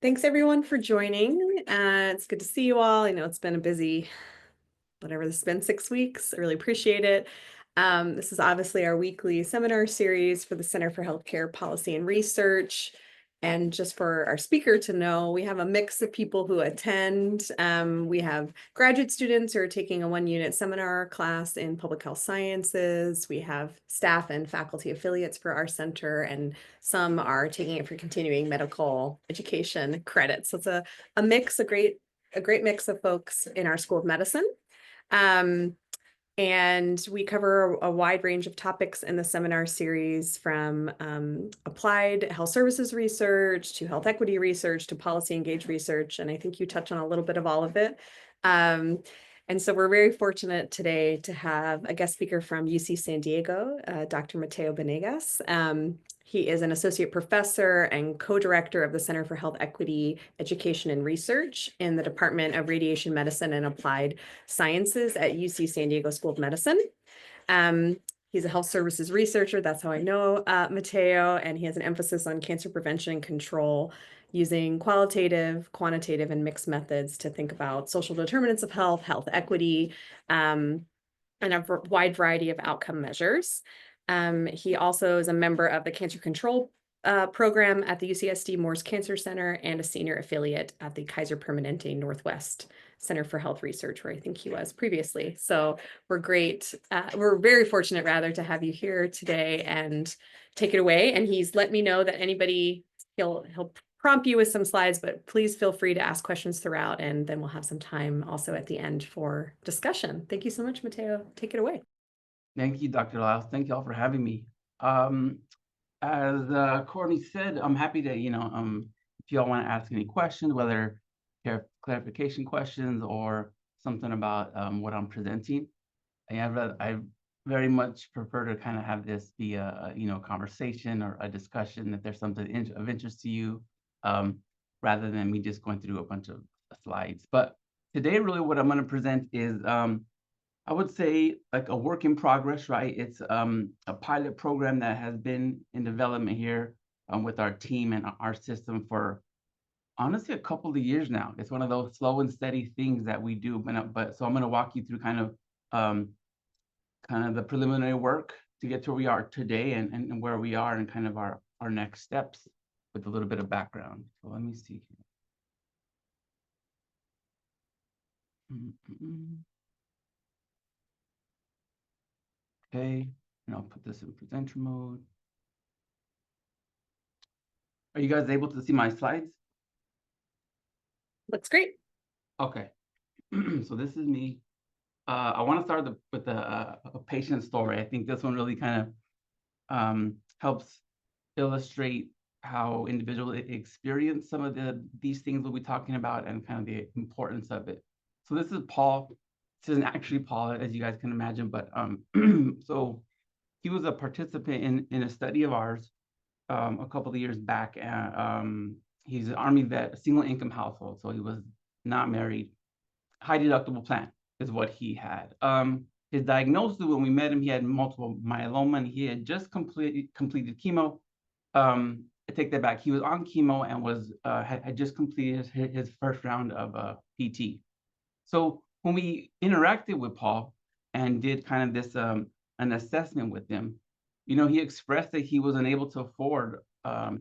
Thanks everyone for joining. It's good to see you all. I know it's been a busy, whatever this has been, 6 weeks. I really appreciate it. This is obviously our weekly seminar series for the Center for Healthcare Policy and Research. And just for our speaker to know, we have a mix of people who attend. We have graduate students who are taking a 1-unit seminar class in public health sciences. We have staff and faculty affiliates for our center, and some are taking it for continuing medical education credits. So it's a mix, a great mix of folks in our School of Medicine. And we cover a wide range of topics in the seminar series, from applied health services research to health equity research to policy engaged research. And I think you touch on a little bit of all of it. And so we're very fortunate today to have a guest speaker from UC San Diego, Dr. Mateo Banegas. He is an associate professor and co-director of the Center for Health Equity, Education and Research in the Department of Radiation Medicine and Applied Sciences at UC San Diego School of Medicine. He's a health services researcher. That's how I know Mateo, and he has an emphasis on cancer prevention and control using qualitative, quantitative, and mixed methods to think about social determinants of health, health equity, and a wide variety of outcome measures. He also is a member of the Cancer Control program at the UCSD Moores Cancer Center and a senior affiliate at the Kaiser Permanente Northwest Center for Health Research, where I think he was previously. So we're very fortunate rather to have you here today, and take it away. And he's let me know that he'll prompt you with some slides, but please feel free to ask questions throughout, and then we'll have some time also at the end for discussion. Thank you so much, Mateo. Take it away. Thank you, Dr. Lyles. Thank you all for having me. As Courtney said, I'm happy to, if you all want to ask any questions, whether clarification questions or something about what I'm presenting. I very much prefer to kind of have this be a conversation or a discussion if there's something of interest to you, rather than me just going through a bunch of slides. But today, really, what I'm going to present is I would say like a work in progress, right? It's a pilot program that has been in development here with our team and our system for honestly a couple of years now. It's one of those slow and steady things that we do. So I'm going to walk you through kind of the preliminary work to get to where we are today and where we are and kind of our next steps with a little bit of background. So let me see here. Okay, and I'll put this in presenter mode. Are you guys able to see my slides? Looks great. Okay, so this is me. I want to start with a patient story. I think this one really kind of helps illustrate how individuals experience some of these things we'll be talking about and kind of the importance of it. So this is Paul. This isn't actually Paul, as you guys can imagine, but so he was a participant in a study of ours a couple of years back. He's an Army vet, a single income household, so he was not married. High deductible plan is what he had. His diagnosis when we met him, he had multiple myeloma, and he had just completed chemo. I take that back. He was on chemo and had just completed his first round of PT. So when we interacted with Paul and did kind of this an assessment with him, he expressed that he was unable to afford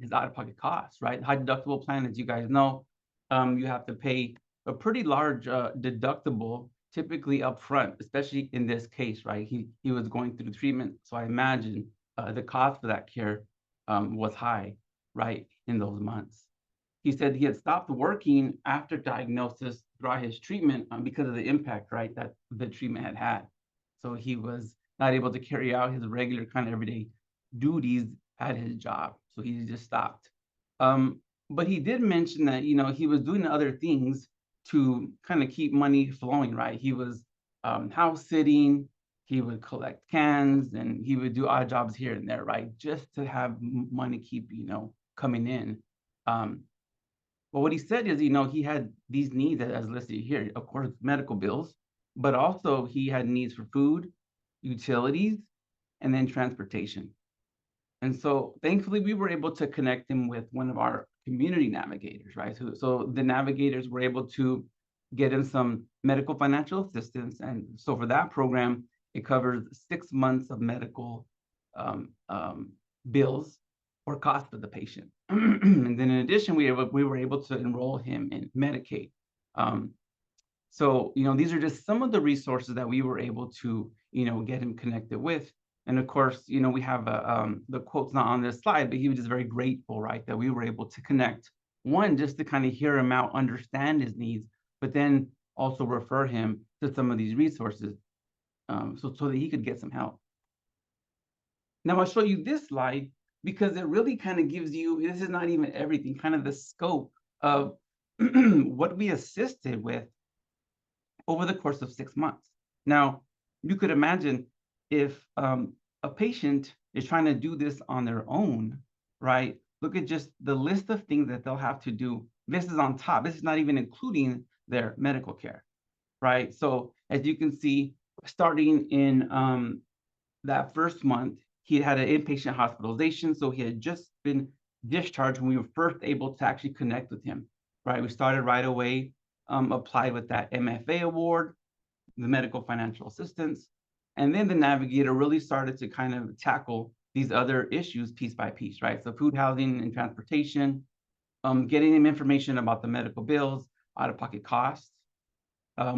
his out-of-pocket costs, right? High deductible plan, as you guys know, you have to pay a pretty large deductible, typically upfront, especially in this case, right? He was going through treatment, so I imagine the cost for that care was high, right, in those months. He said he had stopped working after diagnosis throughout his treatment because of the impact, right, that the treatment had had. So he was not able to carry out his regular kind of everyday duties at his job. So he just stopped. But he did mention that, he was doing other things to kind of keep money flowing, right? He was house sitting, he would collect cans, and he would do odd jobs here and there, right? Just to have money keep, coming in. But what he said is, he had these needs as listed here, of course, medical bills, but also he had needs for food, utilities, and then transportation. And so thankfully we were able to connect him with one of our community navigators, right? So the navigators were able to get him some medical financial assistance. And so for that program, it covers 6 months of medical um, um, bills or cost for the patient. And then in addition, we were able to enroll him in Medicaid. So, these are just some of the resources that we were able to, get him connected with. And of course, we have the quote's not on this slide, but he was just very grateful, right, that we were able to connect. One, just to kind of hear him out, understand his needs, but then also refer him to some of these resources, so that he could get some help. Now I'll show you this slide because it really kind of gives you, this is not even everything, kind of the scope of what we assisted with over the course of 6 months. Now, you could imagine if a patient is trying to do this on their own, right? Look at just the list of things that they'll have to do. This is on top. This is not even including their medical care, right? So as you can see, starting in that first month, he had an inpatient hospitalization. So he had just been discharged when we were first able to actually connect with him, right? We started right away, applied with that MFA award, the medical financial assistance. And then the navigator really started to kind of tackle these other issues piece by piece, right? So food, housing, and transportation, getting him information about the medical bills, out-of-pocket costs.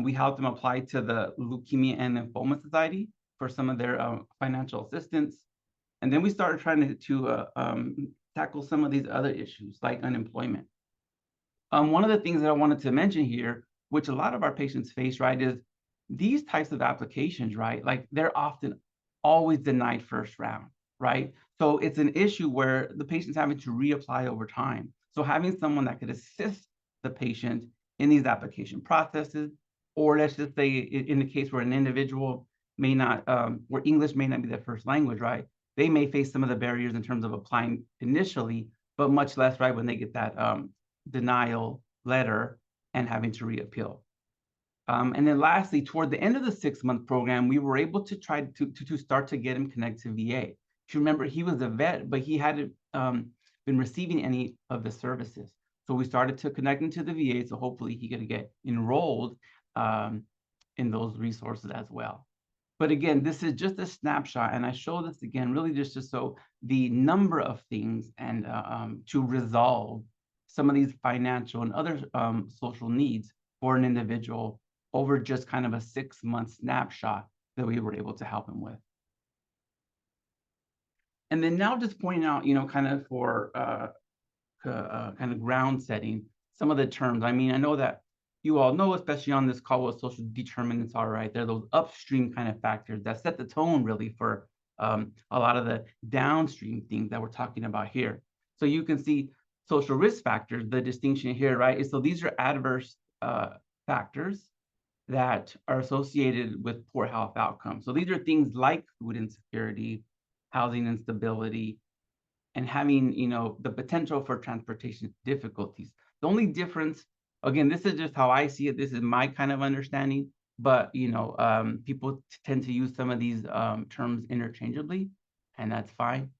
We helped them apply to the Leukemia and Lymphoma Society for some of their financial assistance. And then we started trying to tackle some of these other issues like unemployment. One of the things that I wanted to mention here, which a lot of our patients face, right, is these types of applications, right? Like they're often always denied first round, right? So it's an issue where the patient's having to reapply over time. So having someone that could assist the patient in these application processes, or let's just say in the case where an individual may not, where English may not be their first language, right? They may face some of the barriers in terms of applying initially, but much less, right, when they get that denial letter and having to reappeal. And then lastly, toward the end of the 6-month program, we were able to try to start to get him connected to VA. If you remember, he was a vet, but he hadn't been receiving any of the services. So we started to connect him to the VA, so hopefully he could get enrolled in those resources as well. But again, this is just a snapshot, and I show this again really just to show the number of things and to resolve some of these financial and other social needs for an individual over just kind of a 6-month snapshot that we were able to help him with. And then now just pointing out, kind of for kind of ground setting, some of the terms. I mean, I know that you all know, especially on this call, what social determinants are, right? They're those upstream kind of factors that set the tone really for a lot of the downstream things that we're talking about here. So you can see social risk factors, the distinction here, right? So these are adverse factors that are associated with poor health outcomes. So these are things like food insecurity, housing instability, and having, the potential for transportation difficulties. The only difference, again, this is just how I see it. This is my kind of understanding, but, people tend to use some of these terms interchangeably, and that's fine.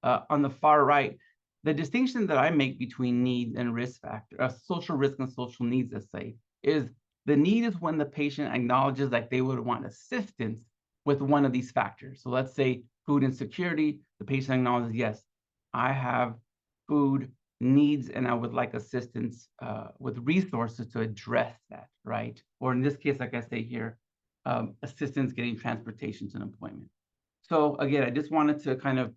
On the far right, the distinction that I make between needs and risk factor, social risk and social needs, let's say, is the need is when the patient acknowledges that they would want assistance with one of these factors. So let's say food insecurity, the patient acknowledges, yes, I have food needs and I would like assistance with resources to address that, right? Or in this case, like I say here, assistance getting transportation to an appointment. So again, I just wanted to kind of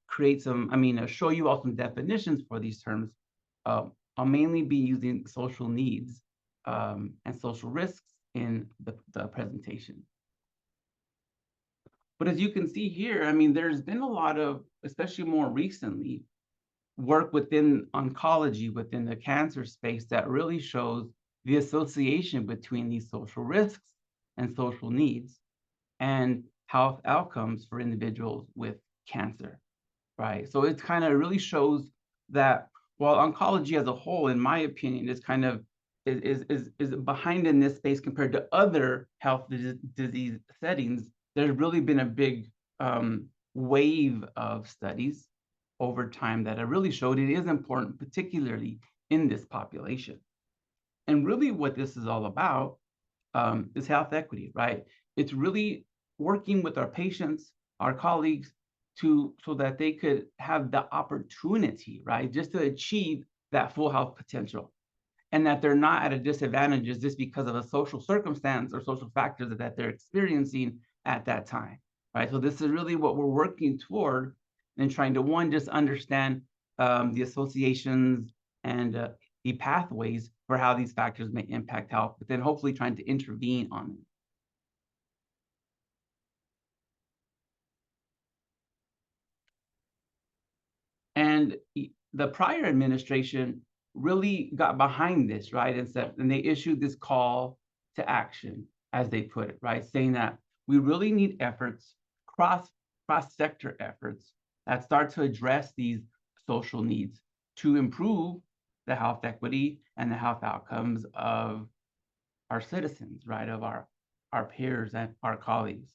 create some, show you all some definitions for these terms. I'll mainly be using social needs and social risks in the presentation. But as you can see here, there's been a lot of, especially more recently, work within oncology, within the cancer space that really shows the association between these social risks and social needs and health outcomes for individuals with cancer, right? So it kind of really shows that while oncology as a whole, in my opinion, is kind of is behind in this space compared to other health disease settings, there's really been a big wave of studies over time that have really showed it is important, particularly in this population. And really what this is all about is health equity, right? It's really working with our patients, our colleagues, so that they could have the opportunity, right, just to achieve that full health potential, and that they're not at a disadvantage just because of a social circumstance or social factors that they're experiencing at that time, right? So this is really what we're working toward and trying to, one, just understand the associations and the pathways for how these factors may impact health, but then hopefully trying to intervene on them. And the prior administration really got behind this, right? And they issued this call to action, as they put it, right? Saying that we really need efforts, cross-sector efforts that start to address these social needs to improve the health equity and the health outcomes of our citizens, right? Of our peers and our colleagues.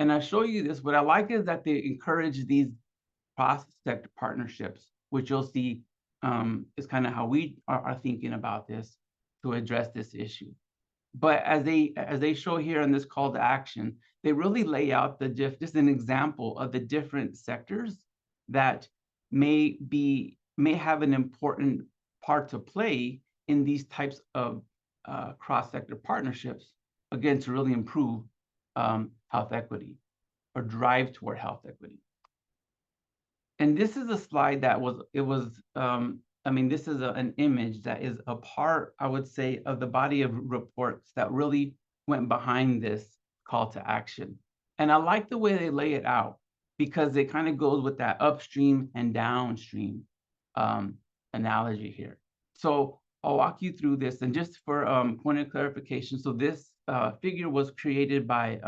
And I show you this. What I like is that they encourage these cross-sector partnerships, which you'll see is kind of how we are thinking about this to address this issue. But as they show here in this call to action, they really lay out just an example of the different sectors that may have an important part to play in these types of cross-sector partnerships, again, to really improve health equity or drive toward health equity. And this is a slide that this is an image that is a part, I would say, of the body of reports that really went behind this call to action. And I like the way they lay it out because it kind of goes with that upstream and downstream analogy here. So I'll walk you through this, and just for point of clarification, so this figure was created by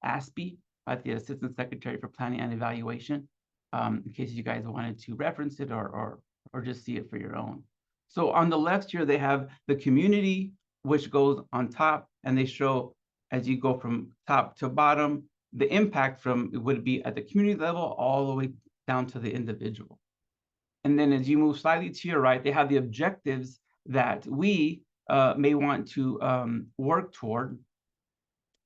ASPE, by the Assistant Secretary for Planning and Evaluation, in case you guys wanted to reference it or just see it for your own. So on the left here, they have the community, which goes on top, and they show, as you go from top to bottom, the impact from it would be at the community level all the way down to the individual. And then as you move slightly to your right, they have the objectives that we may want to work toward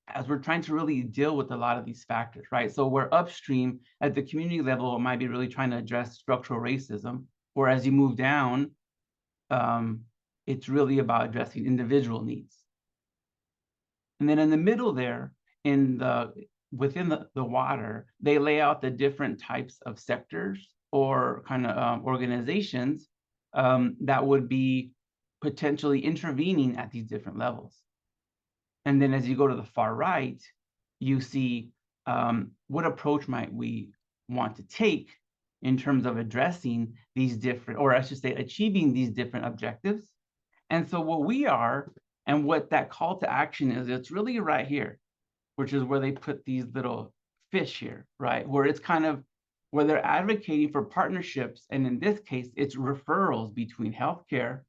as we're trying to really deal with a lot of these factors, right? So we're upstream at the community level, it might be really trying to address structural racism, or as you move down, it's really about addressing individual needs. And then in the middle there, within the water, they lay out the different types of sectors or kind of organizations that would be potentially intervening at these different levels. And then as you go to the far right, you see what approach might we want to take in terms of addressing these different, or I should say, achieving these different objectives. And so what we are, and what that call to action is, it's really right here, which is where they put these little fish here, right? Where it's kind of, where they're advocating for partnerships. And in this case, it's referrals between healthcare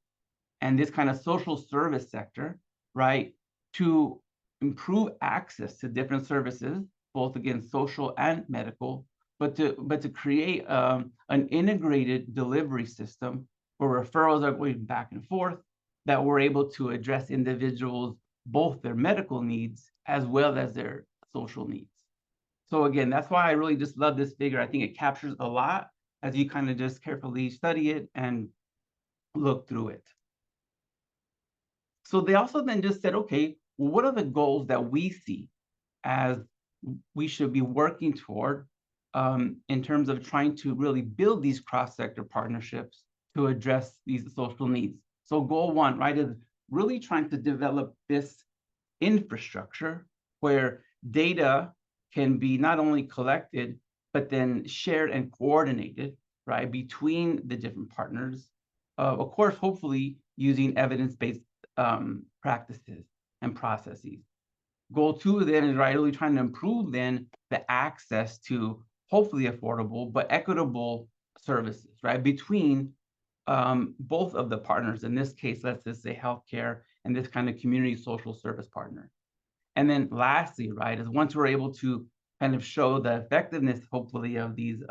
and this kind of social service sector, right? To improve access to different services, both again, social and medical, but to create an integrated delivery system where referrals are going back and forth, that we're able to address individuals, both their medical needs as well as their social needs. So again, that's why I really just love this figure. I think it captures a lot as you kind of just carefully study it and look through it. So they also then just said, okay, well, what are the goals that we see as we should be working toward in terms of trying to really build these cross-sector partnerships to address these social needs? So goal one, right, is really trying to develop this infrastructure where data can be not only collected, but then shared and coordinated, right, between the different partners. Of course, hopefully using evidence-based practices and processes. Goal two then is really trying to improve then the access to hopefully affordable but equitable services, right, between both of the partners. In this case, let's just say healthcare and this kind of community social service partner. And then lastly, right, is once we're able to kind of show the effectiveness, hopefully, of these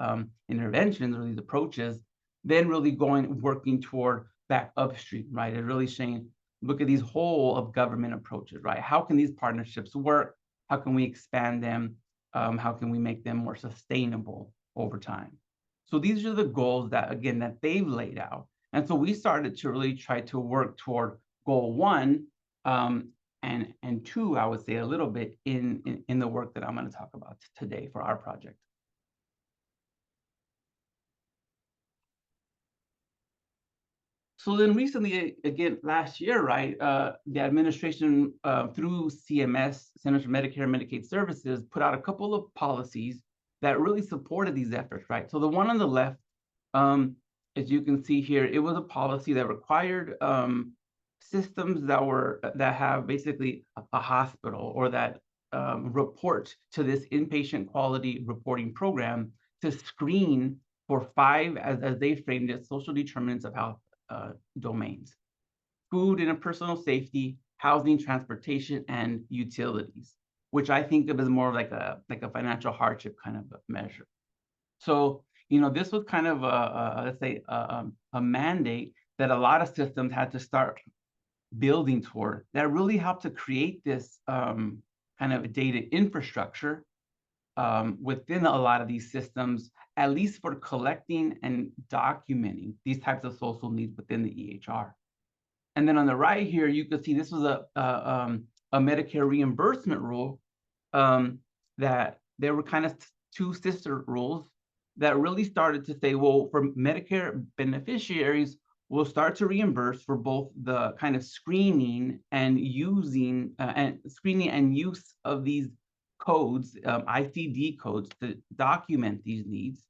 interventions or these approaches, then really working toward back upstream, right? And really saying, look at these whole of government approaches, right? How can these partnerships work? How can we expand them? How can we make them more sustainable over time? So these are the goals that, again, that they've laid out. And so we started to really try to work toward goal one, and two, I would say, a little bit in the work that I'm going to talk about today for our project. So then recently, again, last year, right, the administration through CMS, Centers for Medicare and Medicaid Services, put out a couple of policies that really supported these efforts, right? So the one on the left, as you can see here, it was a policy that required systems that have basically a hospital or that report to this inpatient quality reporting program to screen for 5, as they framed it, social determinants of health domains: food and personal safety, housing, transportation, and utilities, which I think of as more like a financial hardship kind of measure. So, this was kind of let's say a mandate that a lot of systems had to start building toward, that really helped to create this kind of data infrastructure within a lot of these systems, at least for collecting and documenting these types of social needs within the EHR. And then on the right here, you can see this was a Medicare reimbursement rule that there were kind of two sister rules that really started to say, well, for Medicare beneficiaries, we'll start to reimburse for both the kind of screening and use of these codes, ICD codes, to document these needs,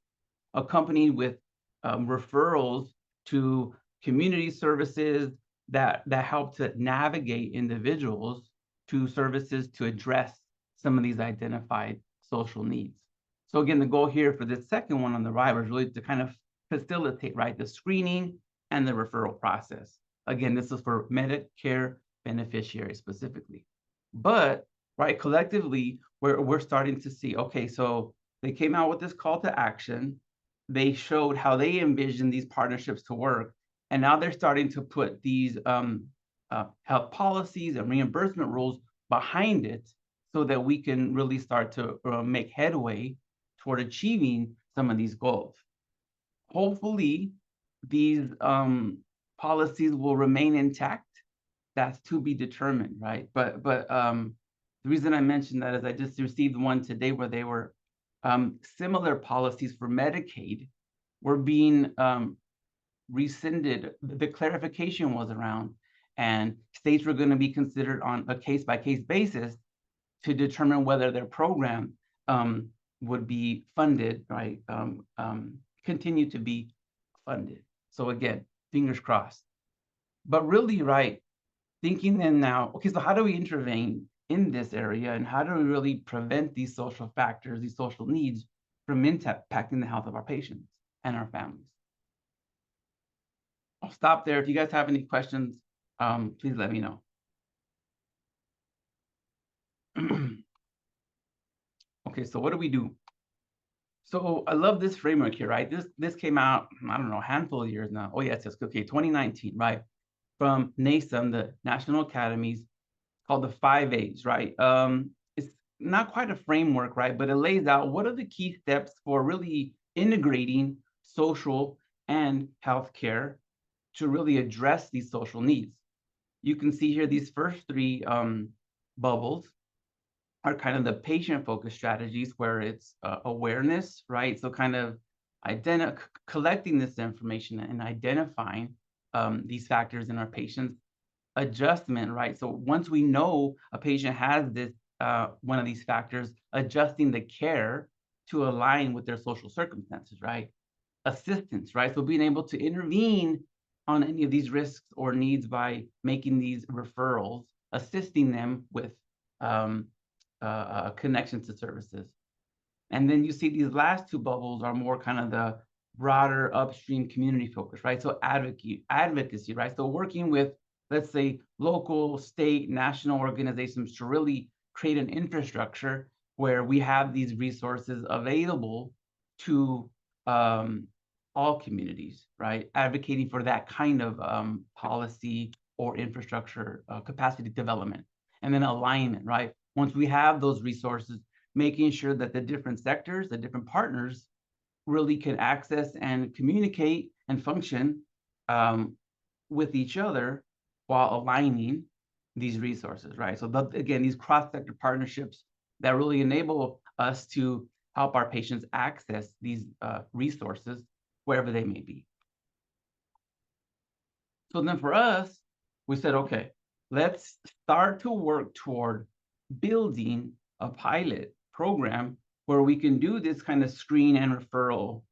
accompanied with referrals to community services that help to navigate individuals to services to address some of these identified social needs. So again, the goal here for this second one on the right was really to kind of facilitate, right, the screening and the referral process. Again, this is for Medicare beneficiaries specifically. But, right, collectively, we're starting to see, okay, so they came out with this call to action. They showed how they envision these partnerships to work. And now they're starting to put these health policies and reimbursement rules behind it so that we can really start to make headway toward achieving some of these goals. Hopefully, these policies will remain intact. That's to be determined, right? But the reason I mentioned that is I just received one today where they were similar policies for Medicaid were being rescinded. The clarification was around, and states were going to be considered on a case-by-case basis to determine whether their program would be funded, right? Continue to be funded. So again, fingers crossed. But really, right, thinking then now, okay, so how do we intervene in this area, and how do we really prevent these social factors, these social needs from impacting the health of our patients and our families? I'll stop there. If you guys have any questions, please let me know. Okay, so what do we do? So I love this framework here, right? This came out, I don't know, a handful of years now. Oh yes, okay, 2019, right? From NASM, the National Academies, called the 5 A's, right? It's not quite a framework, right? But it lays out what are the key steps for really integrating social and healthcare to really address these social needs. You can see here these first 3 bubbles are kind of the patient-focused strategies, where it's awareness, right? So kind of collecting this information and identifying these factors in our patients. Adjustment, right? So once we know a patient has this one of these factors, adjusting the care to align with their social circumstances, right? Assistance, right? So being able to intervene on any of these risks or needs by making these referrals, assisting them with connections to services. And then you see these last 2 bubbles are more kind of the broader upstream community focus, right? So advocacy, right? So working with, let's say, local, state, national organizations to really create an infrastructure where we have these resources available to all communities, right? Advocating for that kind of policy or infrastructure capacity development, and then alignment, right? Once we have those resources, making sure that the different sectors, the different partners really can access and communicate and function with each other while aligning these resources, right? So again, these cross-sector partnerships that really enable us to help our patients access these resources wherever they may be. So then for us, we said, okay, let's start to work toward building a pilot program where we can do this kind of screen and referral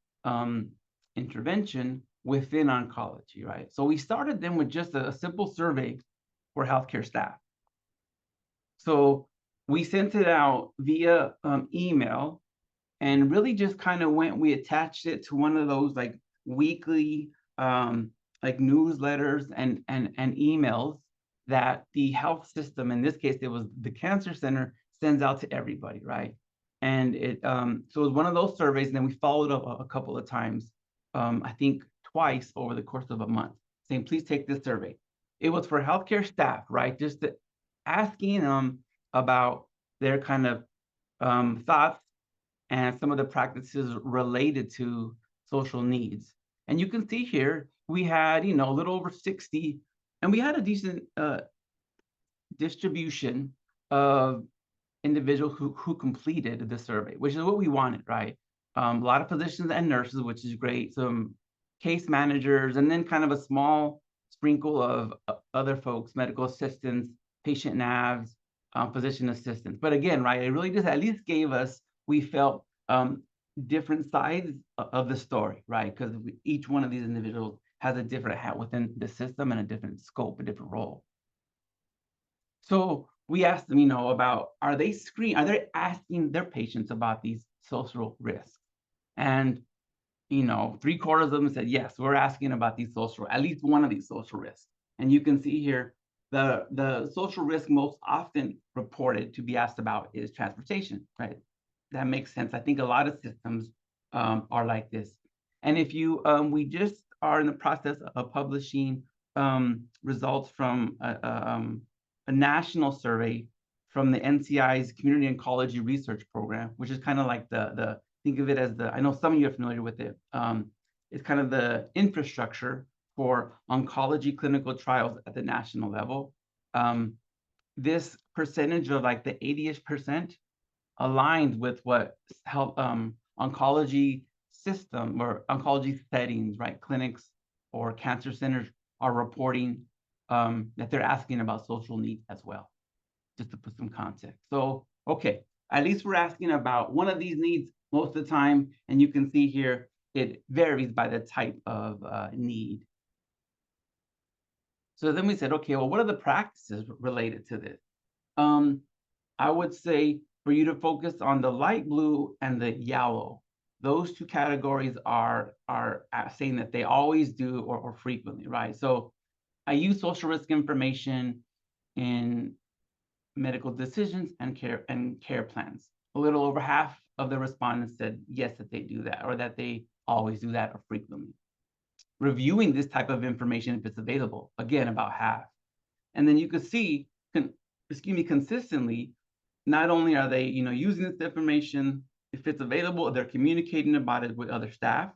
intervention within oncology, right? So we started them with just a simple survey for healthcare staff. So we sent it out via email, and really just kind of we attached it to one of those like weekly like newsletters and emails that the health system, in this case, it was the cancer center, sends out to everybody, right? And it so it was one of those surveys, and then we followed up a couple of times, I think twice over the course of a month, saying, please take this survey. It was for healthcare staff, right? Just asking them about their kind of thoughts and some of the practices related to social needs. And you can see here, we had, a little over 60, and we had a decent distribution of individuals who completed the survey, which is what we wanted, right? A lot of physicians and nurses, which is great, some case managers, and then kind of a small sprinkle of other folks, medical assistants, patient navs, physician assistants. But again, right, it really just at least gave us, we felt, different sides of the story, right? Because each one of these individuals has a different hat within the system and a different scope, a different role. So we asked them, about, are they asking their patients about these social risks? And, 3/4 of them said, yes, we're asking about these at least one of these social risks. And you can see here, the social risk most often reported to be asked about is transportation, right? That makes sense. I think a lot of systems are like this. And if you, we just are in the process of publishing results from a national survey from the NCI's Community Oncology Research Program, which is kind of like think of it as I know some of you are familiar with it. It's kind of the infrastructure for oncology clinical trials at the national level. This percentage of like the 80-ish% aligned with what health oncology system or oncology settings, right? Clinics or cancer centers are reporting that they're asking about social needs as well, just to put some context. So, okay, at least we're asking about one of these needs most of the time, and you can see here, it varies by the type of need. So then we said, okay, well, what are the practices related to this? I would say for you to focus on the light blue and the yellow. Those two categories are saying that they always do or frequently, right? So I use social risk information in medical decisions and care plans. A little over half of the respondents said yes, that they do that, or that they always do that or frequently. Reviewing this type of information if it's available, again, about half. And then you could see, consistently, not only are they, using this information, if it's available, they're communicating about it with other staff,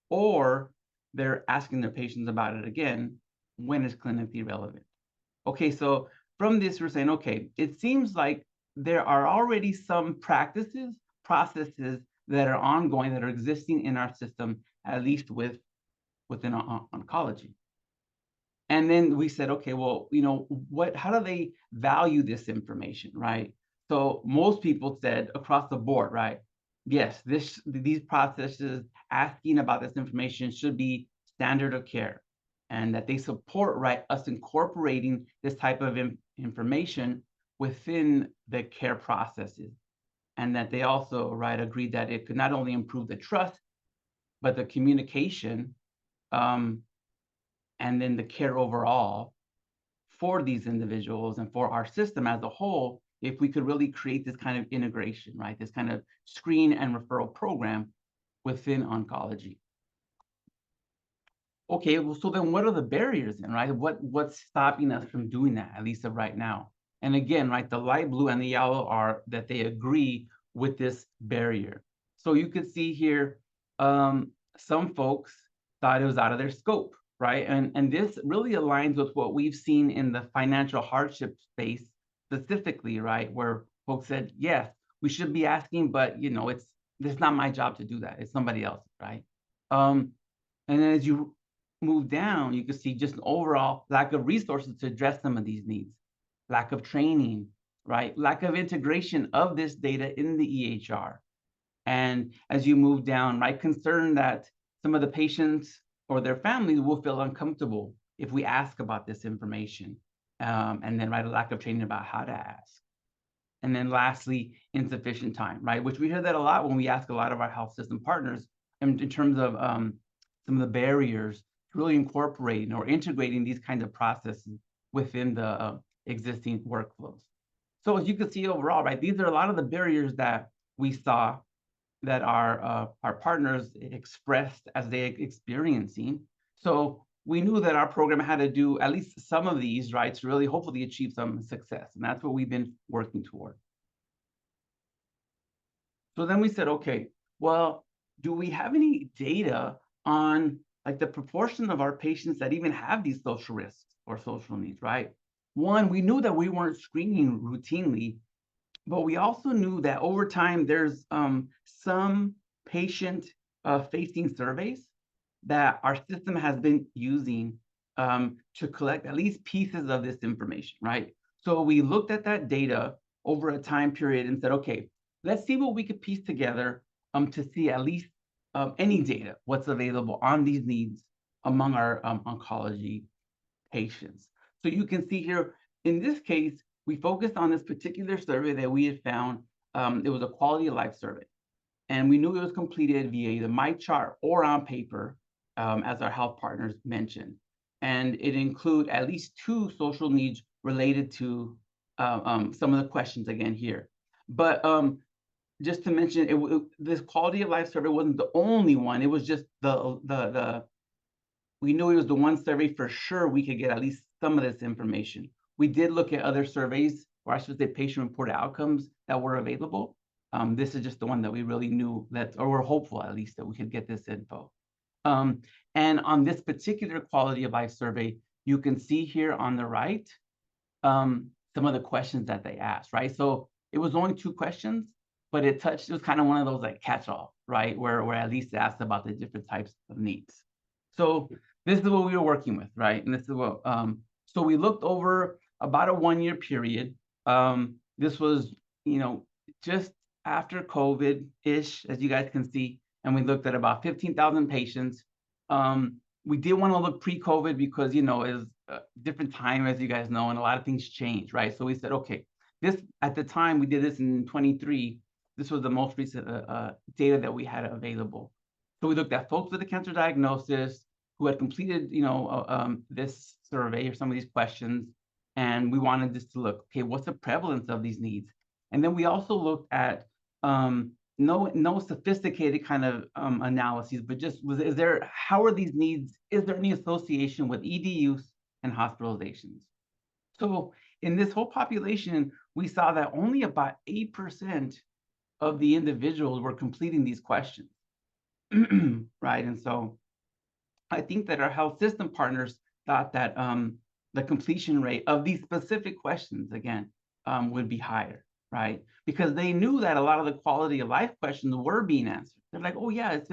or they're asking their patients about it again when it's clinically relevant. Okay, so from this, we're saying, okay, it seems like there are already some processes that are ongoing, that are existing in our system, at least within oncology. And then we said, okay, well, how do they value this information, right? So most people said across the board, right? Yes, these processes asking about this information should be standard of care, and that they support, right, us incorporating this type of information within the care processes, and that they also, right, agreed that it could not only improve the trust, but the communication, and then the care overall for these individuals and for our system as a whole, if we could really create this kind of integration, right? This kind of screen and referral program within oncology. Okay, well, so then what are the barriers then, right? What's stopping us from doing that, at least of right now? And again, right, the light blue and the yellow are that they agree with this barrier. So you could see here, some folks thought it was out of their scope, right? And this really aligns with what we've seen in the financial hardship space specifically, right? Where folks said, yes, we should be asking, but it's not my job to do that. It's somebody else, right? And then as you move down, you can see just an overall lack of resources to address some of these needs, lack of training, right? Lack of integration of this data in the EHR. And as you move down, right, concern that some of the patients or their families will feel uncomfortable if we ask about this information. And then, right, a lack of training about how to ask. And then lastly, insufficient time, right? Which we hear that a lot when we ask a lot of our health system partners in terms of some of the barriers to really incorporating or integrating these kinds of processes within the existing workflows. So as you can see overall, right, these are a lot of the barriers that we saw that our partners expressed as they experiencing. So we knew that our program had to do at least some of these, right, to really hopefully achieve some success. And that's what we've been working toward. So then we said, okay, well, do we have any data on like the proportion of our patients that even have these social risks or social needs, right? One, we knew that we weren't screening routinely, but we also knew that over time there's some patient facing surveys that our system has been using to collect at least pieces of this information, right? So we looked at that data over a time period and said, okay, let's see what we could piece together to see at least any data, what's available on these needs among our oncology patients. So you can see here, in this case, we focused on this particular survey that we had found. It was a quality of life survey. And we knew it was completed via either MyChart or on paper, as our health partners mentioned. And it included at least 2 social needs related to some of the questions again here. But just to mention, this quality of life survey wasn't the only one. It was just we knew it was the one survey for sure we could get at least some of this information. We did look at other surveys, or I should say patient-reported outcomes that were available. This is just the one that we really knew that, or we're hopeful at least, that we could get this info. And on this particular quality of life survey, you can see here on the right, some of the questions that they asked, right? So it was only 2 questions, but it was kind of one of those like catch-all, right? Where at least it asked about the different types of needs. So this is what we were working with, right? And this is what, so we looked over about a 1-year period. This was, just after COVID-ish, as you guys can see, and we looked at about 15,000 patients. We did want to look pre-COVID because, it was a different time, as you guys know, and a lot of things changed, right? So we said, okay, this, at the time, we did this in 23. This was the most recent data that we had available. So we looked at folks with a cancer diagnosis who had completed, this survey or some of these questions, and we wanted just to look, okay, what's the prevalence of these needs? And then we also looked at no sophisticated kind of analyses, but just how are these needs? Is there any association with ED use and hospitalizations? So in this whole population, we saw that only about 8% of the individuals were completing these questions. Right. And so I think that our health system partners thought that the completion rate of these specific questions, again, would be higher, right? Because they knew that a lot of the quality of life questions were being answered. They're like, oh yeah, it's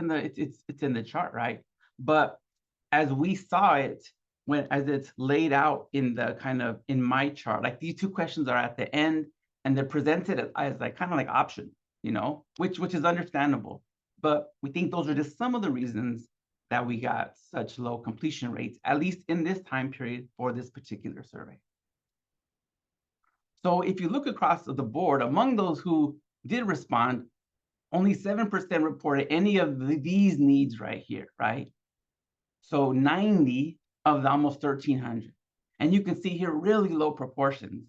in the chart, right? But as we saw it, as it's laid out in the kind of in MyChart, like these 2 questions are at the end and they're presented as like kind of like options, which is understandable. But we think those are just some of the reasons that we got such low completion rates, at least in this time period for this particular survey. So if you look across the board, among those who did respond, only 7% reported any of these needs right here, right? So 90 of the almost 1,300. And you can see here really low proportions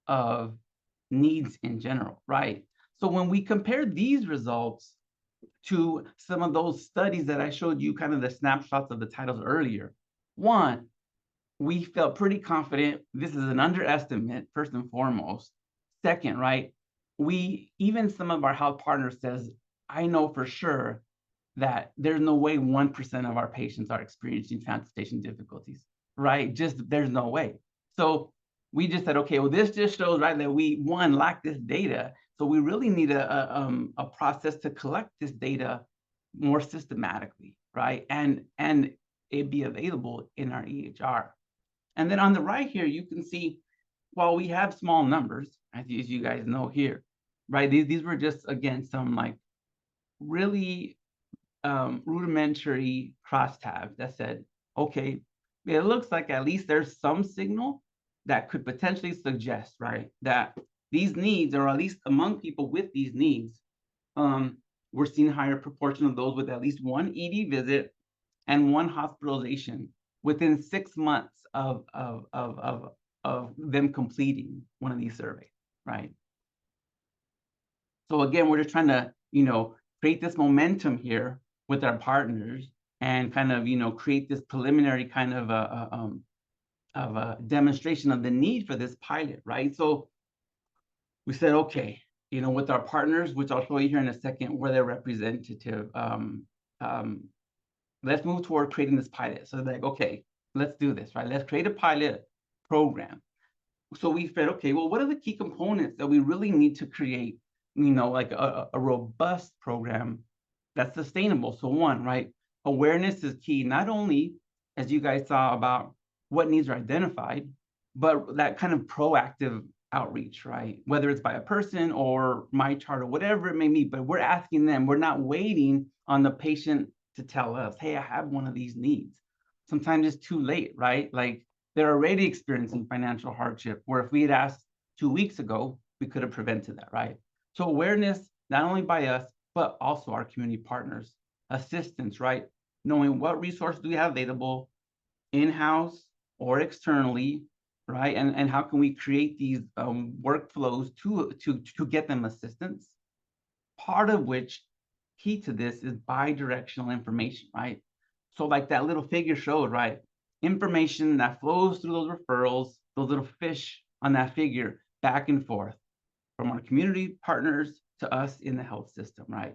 of needs in general, right? So when we compare these results to some of those studies that I showed you, kind of the snapshots of the titles earlier, one, we felt pretty confident this is an underestimate, first and foremost. Second, right, even some of our health partners says, I know for sure that there's no way 1% of our patients are experiencing transportation difficulties, right? Just there's no way. So we just said, okay, well, this just shows, right, that we, one, lack this data. So we really need a process to collect this data more systematically, right? And it be available in our EHR. And then on the right here, you can see, while we have small numbers, as you guys know here, right? These were just, again, some like really rudimentary crosstabs that said, okay, it looks like at least there's some signal that could potentially suggest, right, that these needs, or at least among people with these needs, we're seeing a higher proportion of those with at least one ED visit and one hospitalization within 6 months of them completing one of these surveys, right? So again, we're just trying to, create this momentum here with our partners and kind of, create this preliminary kind of a demonstration of the need for this pilot, right? So we said, okay, with our partners, which I'll show you here in a second, where they're representative, let's move toward creating this pilot. So they're like, okay, let's do this, right? Let's create a pilot program. So we said, okay, well, what are the key components that we really need to create, like a robust program that's sustainable? So one, right, awareness is key, not only, as you guys saw, about what needs are identified, but that kind of proactive outreach, right? Whether it's by a person or my chart or whatever it may be, but we're asking them, we're not waiting on the patient to tell us, hey, I have one of these needs. Sometimes it's too late, right? Like they're already experiencing financial hardship, where if we had asked 2 weeks ago, we could have prevented that, right? So awareness, not only by us, but also our community partners, assistance, right? Knowing what resources do we have available in-house or externally, right? And how can we create these workflows to get them assistance? Part of which, key to this, is bi-directional information, right? So like that little figure showed, right? Information that flows through those referrals, those little fish on that figure, back and forth from our community partners to us in the health system, right?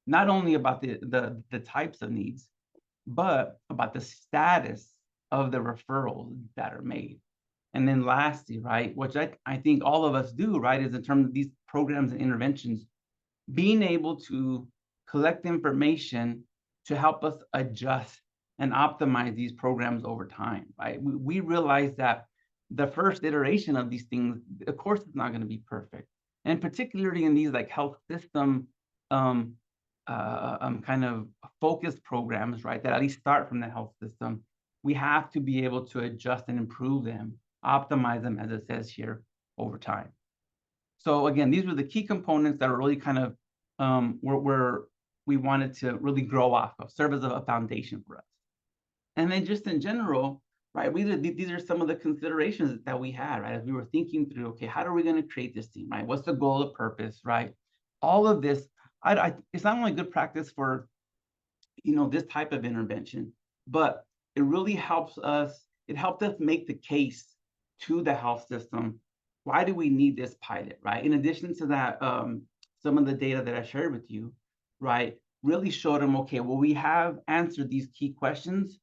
Not only about the types of needs, but about the status of the referrals that are made. And then lastly, right, which I think all of us do, right, is in terms of these programs and interventions, being able to collect information to help us adjust and optimize these programs over time, right? We realize that the first iteration of these things, of course, it's not going to be perfect. And particularly in these like health system kind of focused programs, right, that at least start from the health system, we have to be able to adjust and improve them, optimize them, as it says here, over time. So again, these were the key components that are really kind of where we wanted to really grow off of, serve as a foundation for us. And then just in general, right, these are some of the considerations that we had, right, as we were thinking through, okay, how are we going to create this team, right? What's the goal, the purpose, right? All of this, it's not only good practice for, this type of intervention, but it really helps us, it helped us make the case to the health system. Why do we need this pilot, right? In addition to that, some of the data that I shared with you, right, really showed them, okay, well, we have answered these key questions.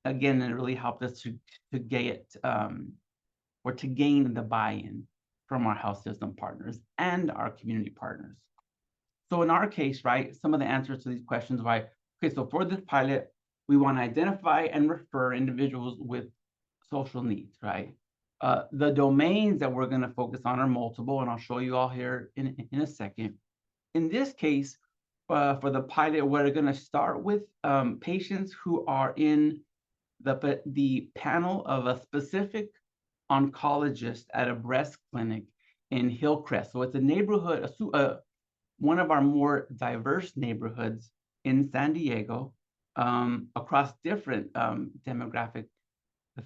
Again, it really helped us to get or to gain the buy-in from our health system partners and our community partners. So in our case, right, some of the answers to these questions, right, okay, so for this pilot, we want to identify and refer individuals with social needs, right? The domains that we're going to focus on are multiple, and I'll show you all here in a second. In this case, for the pilot, we're going to start with patients who are in the panel of a specific oncologist at a breast clinic in Hillcrest. So it's a neighborhood, one of our more diverse neighborhoods in San Diego, across different demographic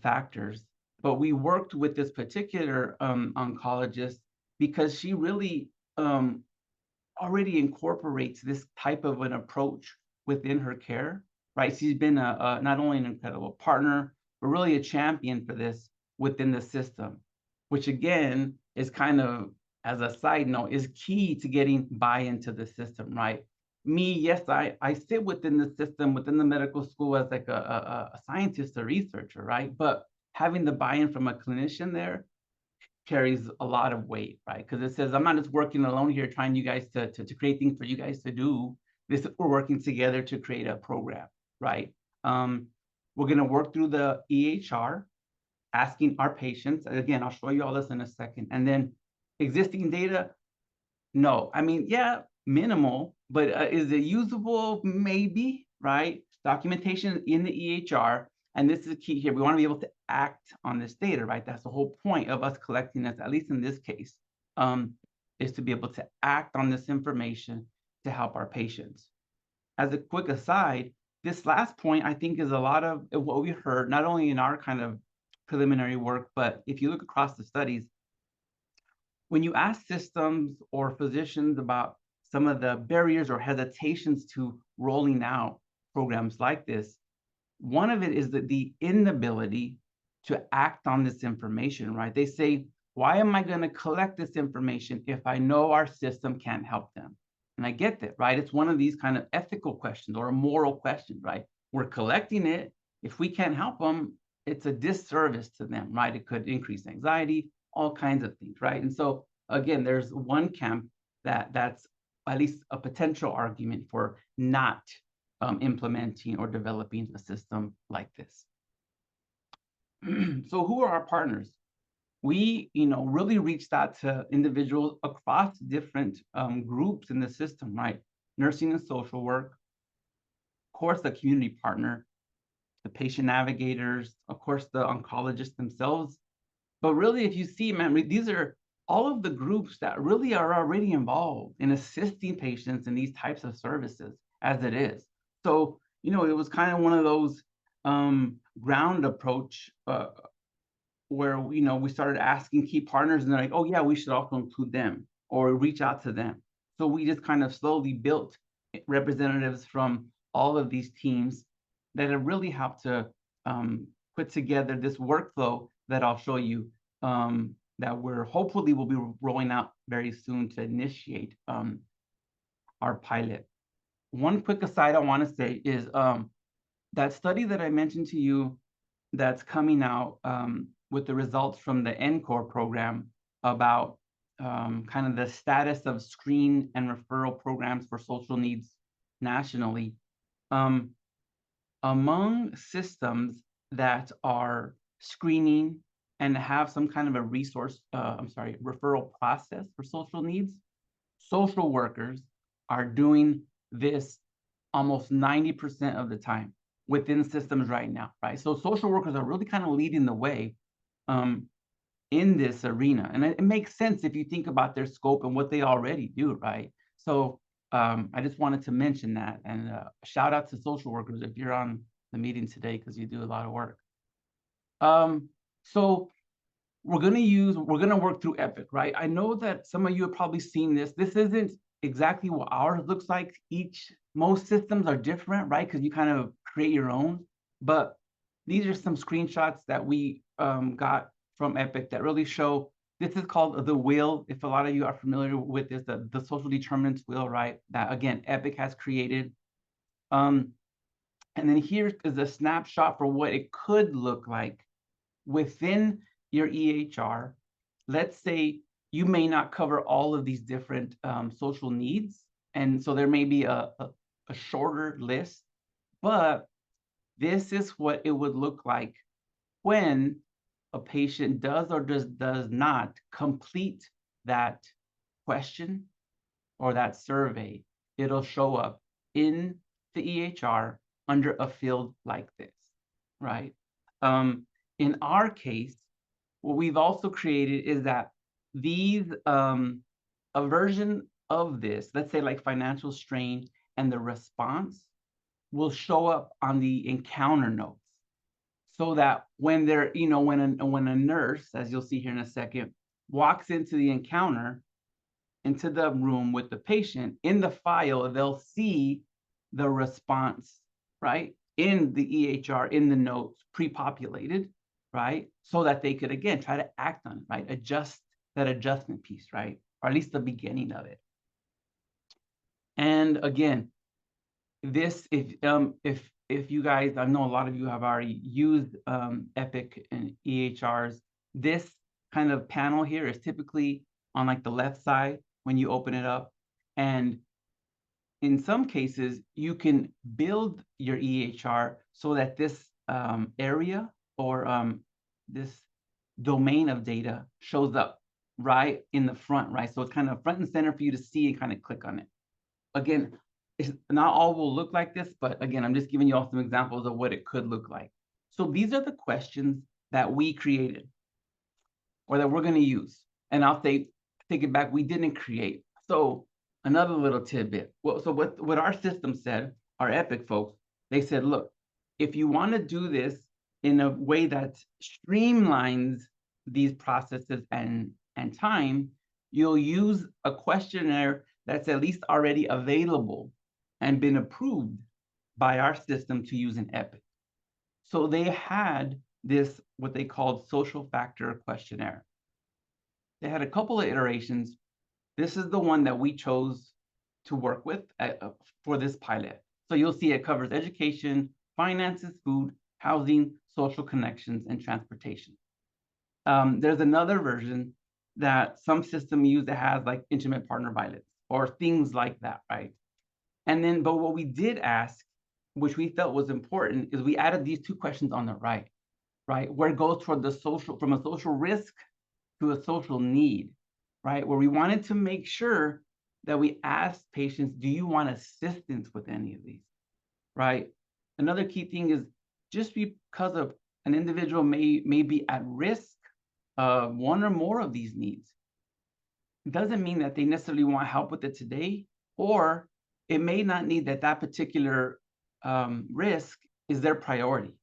factors. But we worked with this particular oncologist because she really already incorporates this type of an approach within her care, right? She's been not only an incredible partner, but really a champion for this within the system, which again is kind of, as a side note, is key to getting buy-in to the system, right? Me, yes, I sit within the system, within the medical school as like a scientist, a researcher, right? But having the buy-in from a clinician there carries a lot of weight, right? Because it says, I'm not just working alone here trying you guys to create things for you guys to do. This we're working together to create a program, right? We're going to work through the EHR, asking our patients. Again, I'll show you all this in a second. And then existing data, no. I mean, yeah, minimal, but is it usable? Maybe, right? Documentation in the EHR, and this is key here. We want to be able to act on this data, right? That's the whole point of us collecting this, at least in this case, is to be able to act on this information to help our patients. As a quick aside, this last point, I think, is a lot of what we heard, not only in our kind of preliminary work, but if you look across the studies, when you ask systems or physicians about some of the barriers or hesitations to rolling out programs like this, one of it is that the inability to act on this information, right? They say, why am I going to collect this information if I know our system can't help them? And I get that, right? It's one of these kind of ethical questions or a moral question, right? We're collecting it. If we can't help them, it's a disservice to them, right? It could increase anxiety, all kinds of things, right? And so again, there's one camp that's at least a potential argument for not implementing or developing a system like this. So who are our partners? We, really reached out to individuals across different groups in the system, right? Nursing and social work, of course, the community partner, the patient navigators, of course, the oncologists themselves. But really, if you see, man, these are all of the groups that really are already involved in assisting patients in these types of services as it is. So, it was kind of one of those ground approach where, we started asking key partners and they're like, oh yeah, we should also include them or reach out to them. So we just kind of slowly built representatives from all of these teams that have really helped to put together this workflow that I'll show you that we're hopefully will be rolling out very soon to initiate our pilot. One quick aside I want to say is that study that I mentioned to you that's coming out with the results from the NCORE program about kind of the status of screen and referral programs for social needs nationally. Among systems that are screening and have some kind of a referral process for social needs, social workers are doing this almost 90% of the time within systems right now, right? So social workers are really kind of leading the way in this arena. And it makes sense if you think about their scope and what they already do, right? So I just wanted to mention that, and shout out to social workers if you're on the meeting today, because you do a lot of work. So we're gonna work through Epic, right? I know that some of you have probably seen this. This isn't exactly what ours looks like. Most systems are different, right? Because you kind of create your own. But these are some screenshots that we got from Epic that really show. This is called the wheel. If a lot of you are familiar with this, the social determinants wheel, right? That again, Epic has created. And then here is a snapshot for what it could look like within your EHR. Let's say you may not cover all of these different social needs. And so there may be a shorter list, but this is what it would look like when a patient does or does not complete that question or that survey. It'll show up in the EHR under a field like this, right? In our case, what we've also created is that these a version of this, let's say like financial strain, and the response will show up on the encounter notes, so that when they're, when a nurse, as you'll see here in a second, walks into the encounter, into the room with the patient, in the file, they'll see the response, right? In the EHR, in the notes, pre-populated, right? So that they could, again, try to act on it, right? Adjust that adjustment piece, right? Or at least the beginning of it. And again, this, if you guys, I know a lot of you have already used Epic and EHRs. This kind of panel here is typically on like the left side when you open it up. And in some cases, you can build your EHR so that this area or this domain of data shows up right in the front, right? So it's kind of front and center for you to see and kind of click on it. Again, it's not all will look like this, but again, I'm just giving you all some examples of what it could look like. So these are the questions that we created or that we're going to use. And I'll take it back, we didn't create. So another little tidbit. Well, so what our system said, our Epic folks, they said, look, if you want to do this in a way that streamlines these processes and time, you'll use a questionnaire that's at least already available and been approved by our system to use in Epic. So they had this, what they called social factor questionnaire. They had a couple of iterations. This is the one that we chose to work with for this pilot. So you'll see it covers education, finances, food, housing, social connections, and transportation. There's another version that some system use that has like intimate partner violence or things like that, right? And then, but what we did ask, which we felt was important, is we added these two questions on the right, where it goes toward the social, from a social risk to a social need, right? Where we wanted to make sure that we asked patients, do you want assistance with any of these, right? Another key thing is just because of an individual may be at risk of one or more of these needs, it doesn't mean that they necessarily want help with it today, or it may not need that particular risk is their priority,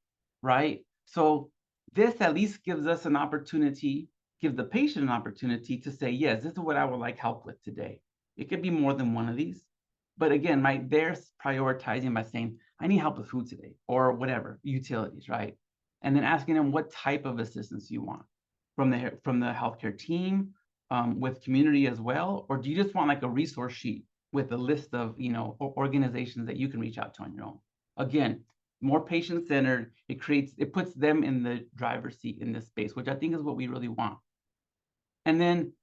right? So this at least gives us an opportunity, gives the patient an opportunity to say, yes, this is what I would like help with today. It could be more than one of these. But again, right, they're prioritizing by saying, I need help with food today, or whatever, utilities, right? And then asking them what type of assistance you want from the healthcare team, with community as well, or do you just want like a resource sheet with a list of, you know, organizations that you can reach out to on your own? Again, more patient-centered, it puts them in the driver's seat in this space, which I think is what we really want. And then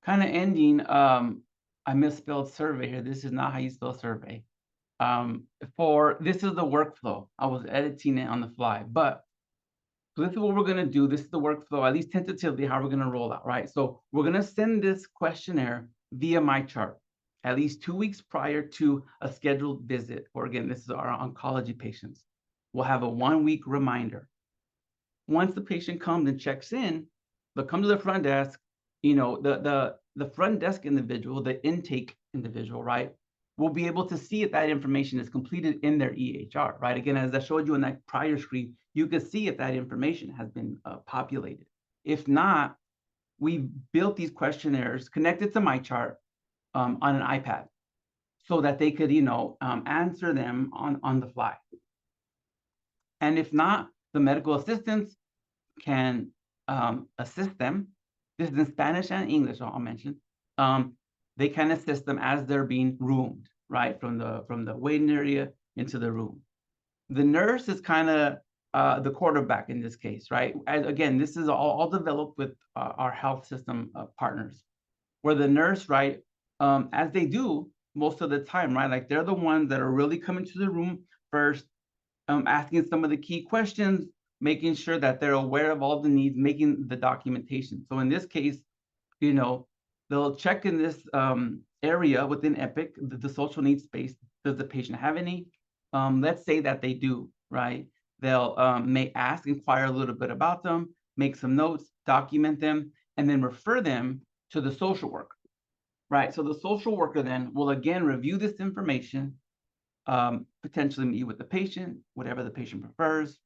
kind of ending, I misspelled survey here. This is not how you spell survey. This is the workflow. I was editing it on the fly, but so this is what we're going to do. This is the workflow, at least tentatively, how we're going to roll out, right? So we're going to send this questionnaire via MyChart at least 2 weeks prior to a scheduled visit. Or again, this is our oncology patients. We'll have a 1-week reminder. Once the patient comes and checks in, they'll come to the front desk. You know, the front desk individual, the intake individual, right, will be able to see if that information is completed in their EHR, right? Again, as I showed you in that prior screen, you can see if that information has been populated. If not, we built these questionnaires connected to MyChart on an iPad so that they could, you know, answer them on the fly. And if not, the medical assistants can assist them. This is in Spanish and English, I'll mention. They can assist them as they're being roomed, right, from the waiting area into the room. The nurse is kind of the quarterback in this case, right? Again, this is all developed with our health system partners, where the nurse, right, as they do most of the time, right, like they're the ones that are really coming to the room first, asking some of the key questions, making sure that they're aware of all the needs, making the documentation. So in this case, you know, they'll check in this area within Epic, the social needs space. Does the patient have any? Let's say that they do, right? They'll may inquire a little bit about them, make some notes, document them, and then refer them to the social worker, right? So the social worker then will again review this information, potentially meet with the patient, whatever the patient prefers.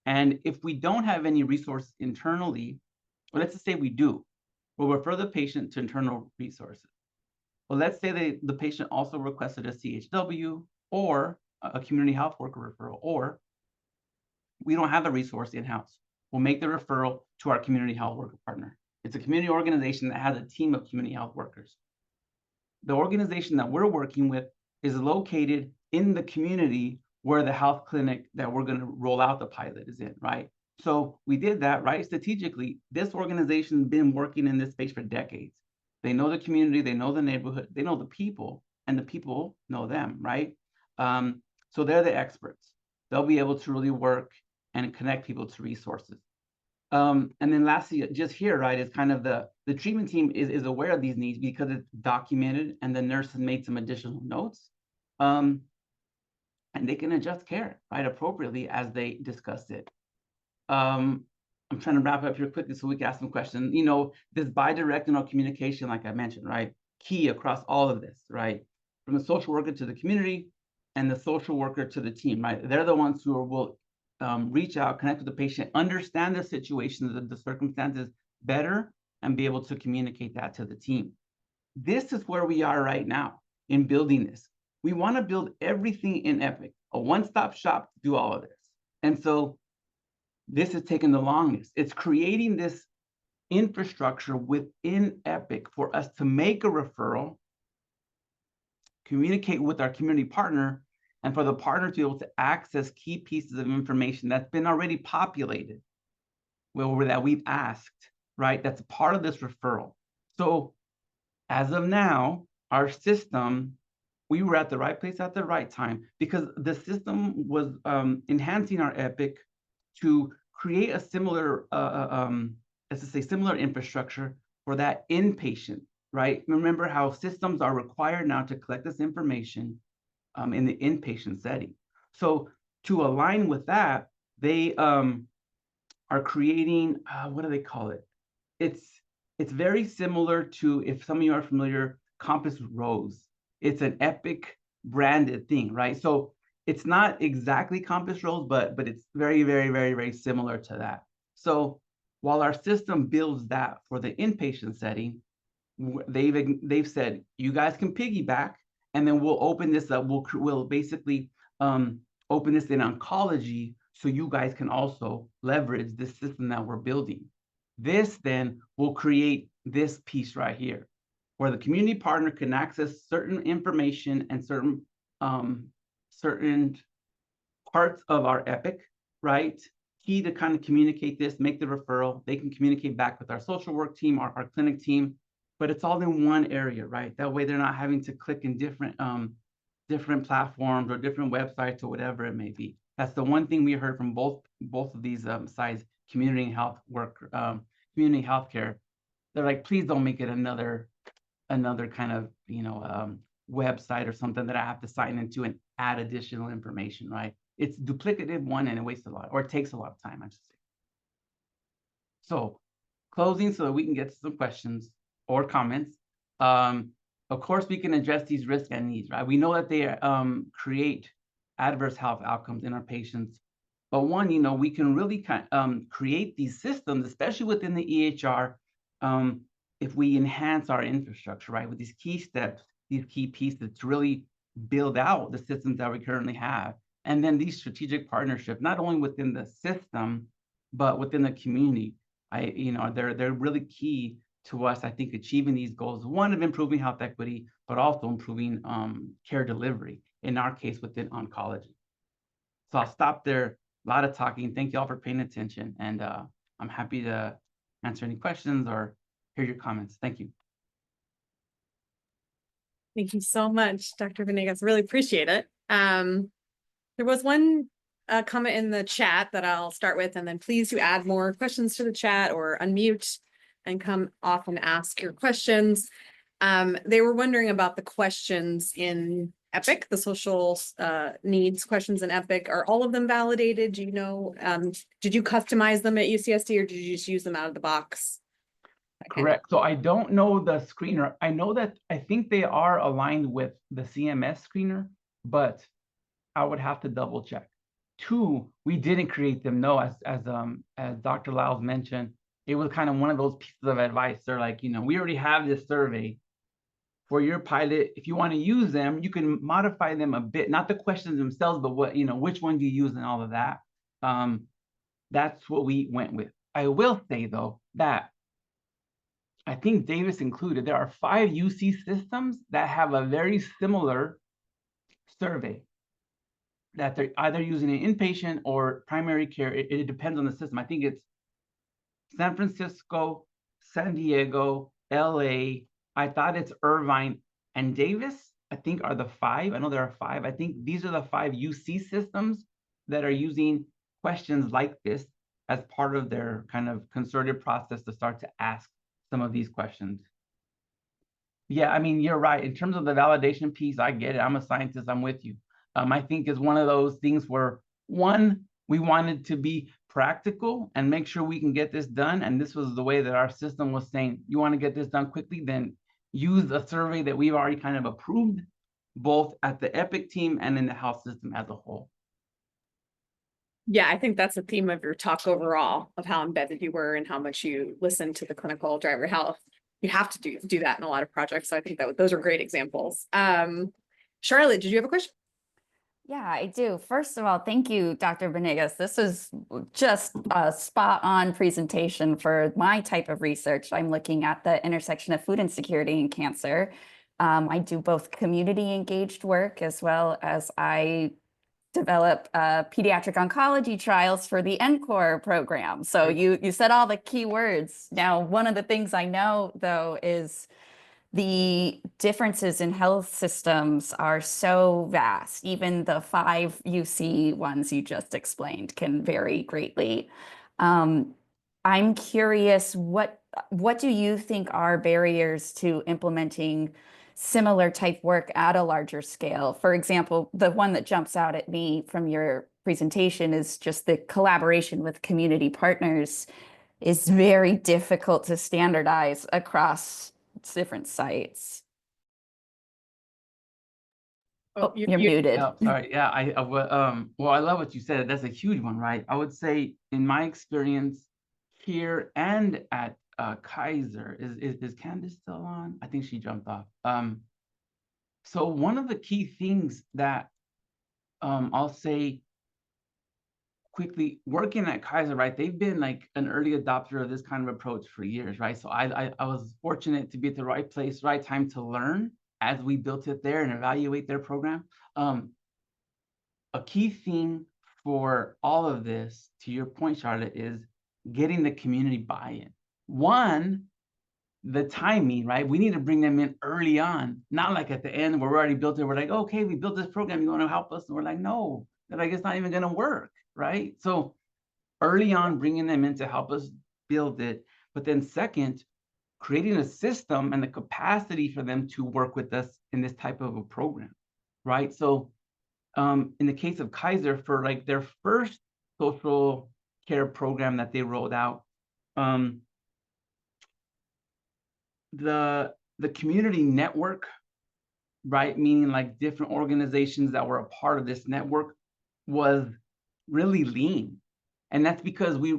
And if we don't have any resource internally, well, let's just say we do, will refer the patient to internal resources. Well, let's say the patient also requested a CHW or a community health worker referral, or we don't have a resource in-house. We'll make the referral to our community health worker partner. It's a community organization that has a team of community health workers. The organization that we're working with is located in the community where the health clinic that we're going to roll out the pilot is in, right? So we did that, right? Strategically, this organization has been working in this space for decades. They know the community, they know the neighborhood, they know the people, and the people know them, right? So they're the experts. They'll be able to really work and connect people to resources. And then lastly, just here, right, is kind of the treatment team is aware of these needs because it's documented and the nurse has made some additional notes. And they can adjust care, right, appropriately as they discuss it. I'm trying to wrap up here quickly so we can ask some questions. You know, this bi-directional communication, like I mentioned, right, key across all of this, right, from the social worker to the community and the social worker to the team, right? They're the ones who will reach out, connect with the patient, understand the situation, the circumstances better, and be able to communicate that to the team. This is where we are right now in building this. We want to build everything in Epic, a one-stop shop to do all of this. And so this has taken the longest. It's creating this infrastructure within Epic for us to make a referral, communicate with our community partner, and for the partner to be able to access key pieces of information that's been already populated, that we've asked, right? That's part of this referral. So as of now, our system, we were at the right place at the right time because the system was enhancing our Epic to create a similar, similar infrastructure for that inpatient, right? Remember how systems are required now to collect this information in the inpatient setting. So to align with that, they are creating, what do they call it? It's very similar to, if some of you are familiar, Compass Rose. It's an Epic branded thing, right? So it's not exactly Compass Rose, but it's very, very, very, very similar to that. So while our system builds that for the inpatient setting, they've said, you guys can piggyback, and then we'll open this up. We'll basically open this in oncology so you guys can also leverage this system that we're building. This then will create this piece right here, where the community partner can access certain information and certain parts of our Epic, right? Key to kind of communicate this, make the referral. They can communicate back with our social work team, our clinic team, but it's all in one area, right? That way they're not having to click in different platforms or different websites or whatever it may be. That's the one thing we heard from both of these sides, community health work, community healthcare. They're like, please don't make it another kind of, website or something that I have to sign into and add additional information, right? It's duplicative one and it wastes a lot, or it takes a lot of time, I should say. So closing so that we can get to some questions or comments. Of course, we can address these risks and needs, right? We know that they create adverse health outcomes in our patients. But one, we can really create these systems, especially within the EHR, if we enhance our infrastructure, right? With these key steps, these key pieces to really build out the systems that we currently have. And then these strategic partnerships, not only within the system, but within the community. They're really key to us, I think, achieving these goals. One, of improving health equity, but also improving care delivery, in our case, within oncology. So I'll stop there. A lot of talking. Thank you all for paying attention. And I'm happy to answer any questions or hear your comments. Thank you. Thank you so much, Dr. Banegas. Really appreciate it. There was one comment in the chat that I'll start with, and then please do add more questions to the chat or unmute and come off and ask your questions. They were wondering about the questions in Epic, the social needs questions in Epic. Are all of them validated? Do you know, did you customize them at UCSD or did you just use them out of the box? Correct. So I don't know the screener. I know that I think they are aligned with the CMS screener, but I would have to double check. Two, we didn't create them. No, as Dr. Lyles mentioned, it was kind of one of those pieces of advice. They're like, we already have this survey for your pilot. If you want to use them, you can modify them a bit, not the questions themselves, but what, which one do you use and all of that. That's what we went with. I will say though, that I think Davis included, there are 5 UC systems that have a very similar survey that they're either using an inpatient or primary care. It depends on the system. I think it's San Francisco, San Diego, LA. I thought it's Irvine and Davis, I think, are the 5. I know there are 5. I think these are the 5 UC systems that are using questions like this as part of their kind of concerted process to start to ask some of these questions. Yeah, I mean, you're right. In terms of the validation piece, I get it. I'm a scientist. I'm with you. I think it's one of those things where, one, we wanted to be practical and make sure we can get this done. And this was the way that our system was saying, you want to get this done quickly, then use a survey that we've already kind of approved, both at the Epic team and in the health system as a whole. Yeah, I think that's the theme of your talk overall, of how embedded you were and how much you listened to the clinical driver health. You have to do that in a lot of projects. So I think that those are great examples. Charlotte, did you have a question? Yeah, I do. First of all, thank you, Dr. Banegas. This is just a spot on presentation for my type of research. I'm looking at the intersection of food insecurity and cancer. I do both community engaged work as well as I develop pediatric oncology trials for the NCORE program. So you said all the key words. Now, one of the things I know, though, is the differences in health systems are so vast. Even the 5 UC ones you just explained can vary greatly. I'm curious, what do you think are barriers to implementing similar type work at a larger scale? For example, the one that jumps out at me from your presentation is just the collaboration with community partners is very difficult to standardize across different sites. Oh, You're muted. Oh, sorry. Yeah, well, I love what you said. That's a huge one, right? I would say in my experience here and at Kaiser, is Candace still on? I think she jumped off. So one of the key things that I'll say quickly, working at Kaiser, right? They've been like an early adopter of this kind of approach for years, right? So I was fortunate to be at the right place, right time to learn as we built it there and evaluate their program. A key thing for all of this, to your point, Charlotte, is getting the community buy-in. One, the timing, right? We need to bring them in early on, not like at the end where we're already built it. We're like, okay, we built this program. You want to help us? And we're like, no, that like it's not even going to work, right? So early on, bringing them in to help us build it. But then second, creating a system and the capacity for them to work with us in this type of a program, right? So in the case of Kaiser, for like their first social care program that they rolled out, the community network, right, meaning like different organizations that were a part of this network, was really lean. And that's because we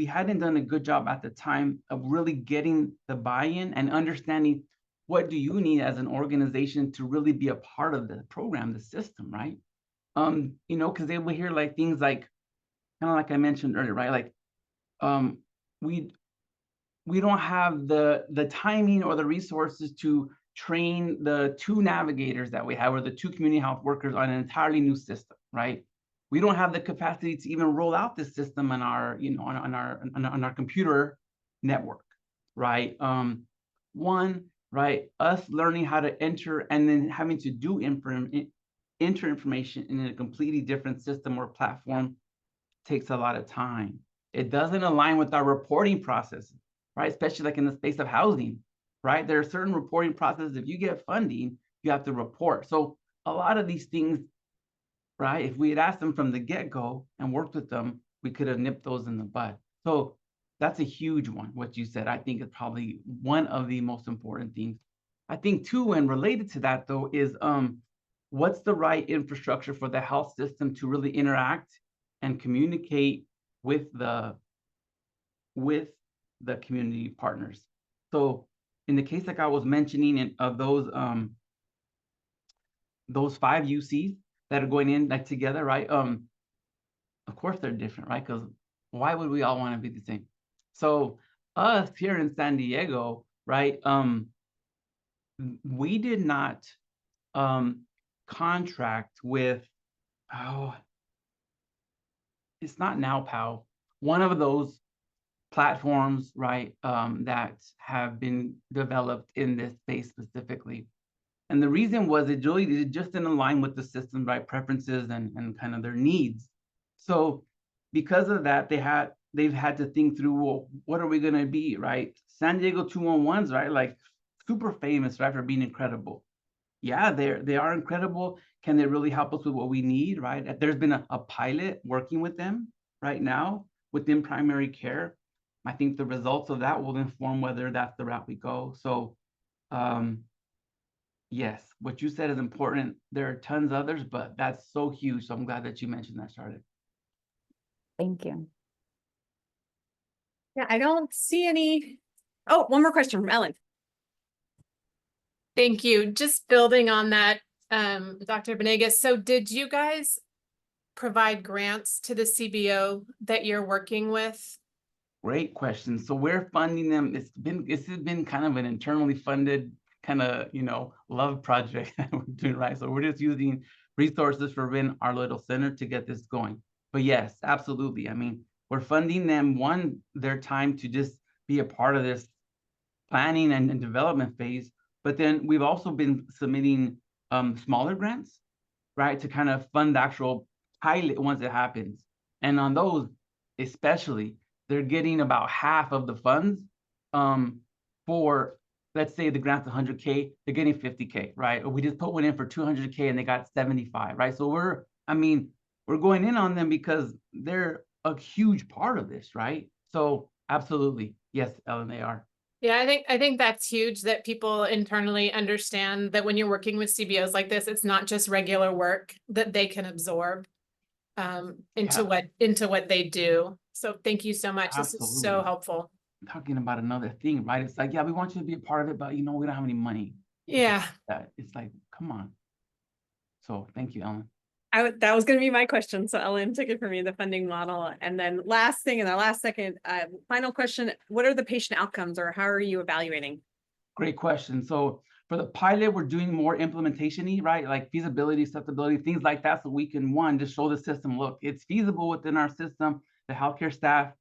hadn't done a good job at the time of really getting the buy-in and understanding what do you need as an organization to really be a part of the program, the system, right? Because they will hear like things like, kind of like I mentioned earlier, right? Like we don't have the timing or the resources to train the 2 navigators that we have, or the 2 community health workers, on an entirely new system, right? We don't have the capacity to even roll out this system on our, on our computer network, right? One, right, us learning how to enter and then having to do enter information in a completely different system or platform takes a lot of time. It doesn't align with our reporting processes, right? Especially like in the space of housing, right? There are certain reporting processes. If you get funding, you have to report. So a lot of these things, right, if we had asked them from the get-go and worked with them, we could have nipped those in the bud. So that's a huge one. What you said, I think, is probably one of the most important things. I think too, and related to that though, is what's the right infrastructure for the health system to really interact and communicate with the with the community partners. So in the case like I was mentioning of those 5 UCs that are going in like together, right? Of course they're different, right? Because why would we all want to be the same? So us here in San Diego, right? We did not contract with, it's not NowPow, one of those platforms, right? That have been developed in this space specifically. And the reason was it just didn't align with the system, right? Preferences and kind of their needs. So because of that, they've had to think through, well, what are we gonna be, right? San Diego 211s, right? Like super famous, right, for being incredible. Yeah, they are incredible. Can they really help us with what we need, right? There's been a pilot working with them right now within primary care. I think the results of that will inform whether that's the route we go. So yes, what you said is important. There are tons others, but that's so huge. So I'm glad that you mentioned that, Charlotte. Thank you. Yeah, I don't see any. Oh, one more question from Ellen. Thank you. Just building on that, Dr. Banegas. So did you guys provide grants to the CBO that you're working with? Great question. So we're funding them. This has been kind of an internally funded kind of, love project that we're doing, right? So we're just using resources from our little center to get this going. But yes, absolutely. I mean, we're funding them, their time to just be a part of this planning and development phase. But then we've also been submitting smaller grants, right, to kind of fund the actual pilot once it happens. And on those, especially, they're getting about half of the funds for, let's say the grant's 100K, they're getting 50K, right? Or we just put one in for 200K and they got 75, right? So we're going in on them because they're a huge part of this, right? So absolutely, yes, Ellen, they are. Yeah, I think that's huge that people internally understand that when you're working with CBOs like this, it's not just regular work that they can absorb into what they do. So thank you so much. This is so helpful. Talking about another thing, right? It's like, yeah, we want you to be a part of it, but we don't have any money. Yeah. It's like, come on. So thank you, Ellen. That was going to be my question. So Ellen took it for me, the funding model. And then last thing in our last second, final question, what are the patient outcomes or how are you evaluating? Great question. So for the pilot, we're doing more implementation-y, right? Like feasibility, acceptability, things like that. So we can, just show the system, look, it's feasible within our system. The healthcare staff,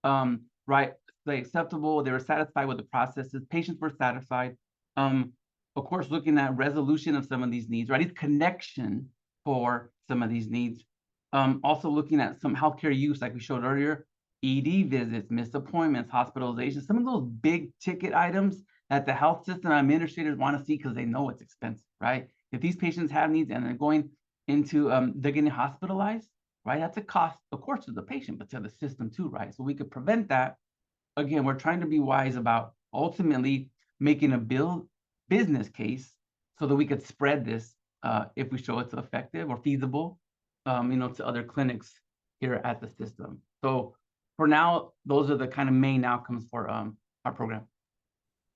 right, they acceptable. They were satisfied with the processes. Patients were satisfied. Of course, looking at resolution of some of these needs, right? It's connection for some of these needs. Also looking at some healthcare use, like we showed earlier, ED visits, missed appointments, hospitalizations, some of those big ticket items that the health system administrators want to see because they know it's expensive, right? If these patients have needs and they're going into, they're getting hospitalized, right? That's a cost, of course, to the patient, but to the system too, right? So we could prevent that. Again, we're trying to be wise about ultimately making a business case so that we could spread this if we show it's effective or feasible, to other clinics here at the system. So for now, those are the kind of main outcomes for our program.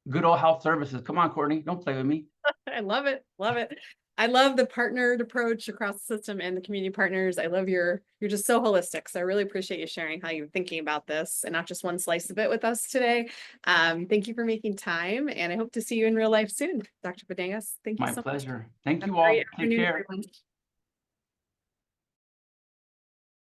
Good old health services. Come on, Courtney, don't play with me. I love it. Love it. I love the partnered approach across the system and the community partners. I love you're just so holistic. So I really appreciate you sharing how you're thinking about this and not just one slice of it with us today. Thank you for making time and I hope to see you in real life soon. Dr. Banegas, thank you so much. My pleasure. Thank Have you a all. great Take afternoon, care. everyone.